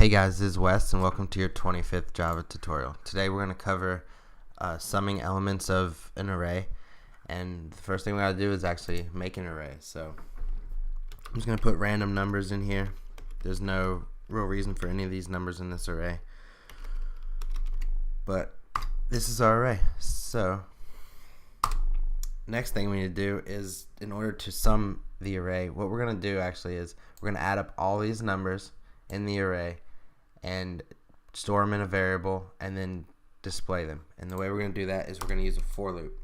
Hey guys, this is Wes and welcome to your 25th Java tutorial. Today we're going to cover summing elements of an array, and the first thing we got to do is actually make an array. So I'm just going to put random numbers in here. There's no real reason for any of these numbers in this array, but this is our array. So next thing we need to do is, in order to sum the array, what we're going to do actually is we're going to add up all these numbers in the array and store them in a variable and then display them. And the way we're going to do that is we're going to use a for loop.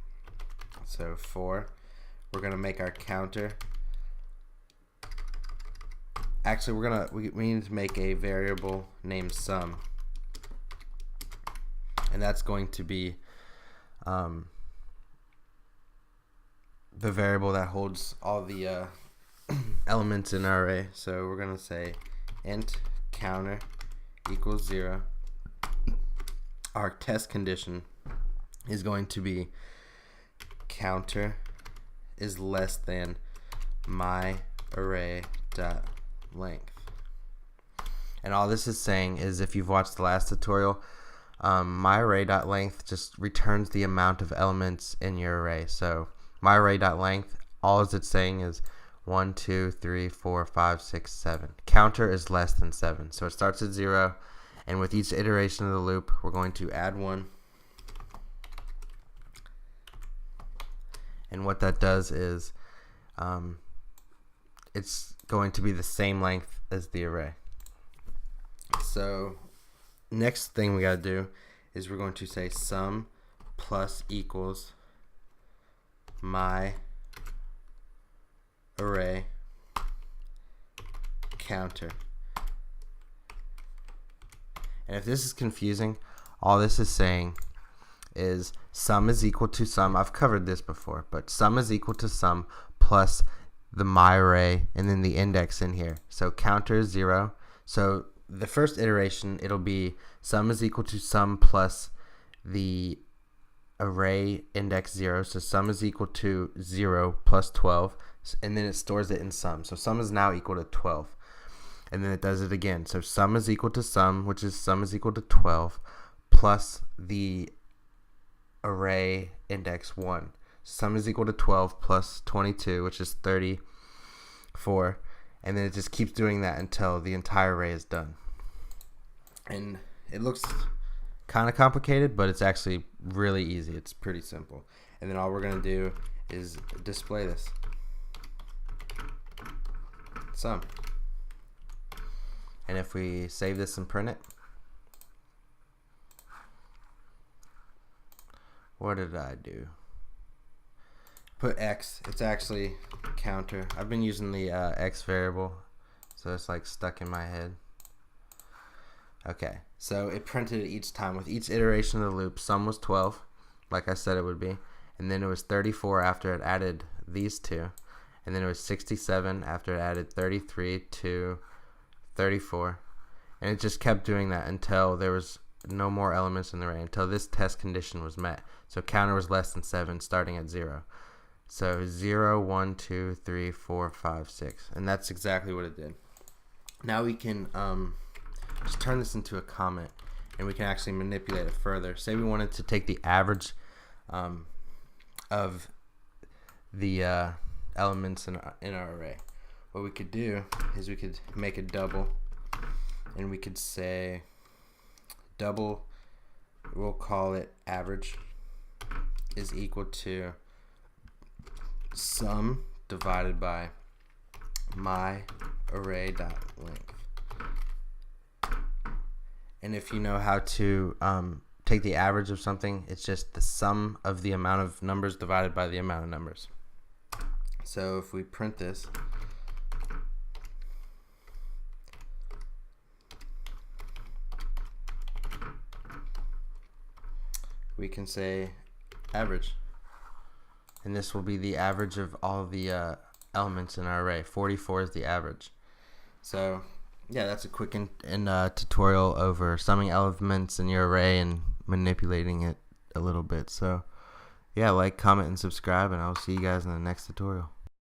So for, we're going to make our counter. Actually, we need to make a variable named sum, and that's going to be the variable that holds all the elements in our array. So we're going to say int counter equals 0. Our test condition is going to be counter is less than my array dot length. And all this is saying is, if you've watched the last tutorial, my array dot length just returns the amount of elements in your array. So my array dot length, all it's saying is 1, 2, 3, 4, 5, 6, 7. Counter is less than 7. So it starts at 0, and with each iteration of the loop, we're going to add 1. And what that does is it's going to be the same length as the array. So next thing we got to do is we're going to say sum plus equals my array counter. And if this is confusing, all this is saying is sum is equal to sum. I've covered this before, but sum is equal to sum plus the my array and then the index in here. So counter is 0. So the first iteration, it'll be sum is equal to sum plus the array index 0. So sum is equal to 0 plus 12, and then it stores it in sum. So sum is now equal to 12, and then it does it again. So sum is equal to sum, which is sum is equal to 12 plus the array index 1. Sum is equal to 12 plus 22, which is 34, and then it just keeps doing that until the entire array is done. And it looks kind of complicated, but it's actually really easy. It's pretty simple. And then all we're going to do is display this sum. And if we save this and print it, what did I do? Put X. It's actually counter. I've been using the X variable, so it's like stuck in my head. Okay, so it printed it each time. With each iteration of the loop, sum was 12, like I said it would be, and then it was 34 after it added these two, and then it was 67 after it added 33 to 34, and it just kept doing that until there was no more elements in the array, until this test condition was met. So counter was less than 7, starting at 0. So 0, 1, 2, 3, 4, 5, 6, and that's exactly what it did. Now we can just turn this into a comment, and we can actually manipulate it further. Say we wanted to take the average of the elements in our array. What we could do is we could make a double, and we could say double, we'll call it average, is equal to sum divided by my array dot length. And if you know how to take the average of something, it's just the sum of the amount of numbers divided by the amount of numbers. So if we print this, we can say average, and this will be the average of all the elements in our array. 44 is the average. So yeah, that's a quick tutorial over summing elements in your array and manipulating it a little bit. So yeah, like, comment, and subscribe, and I'll see you guys in the next tutorial.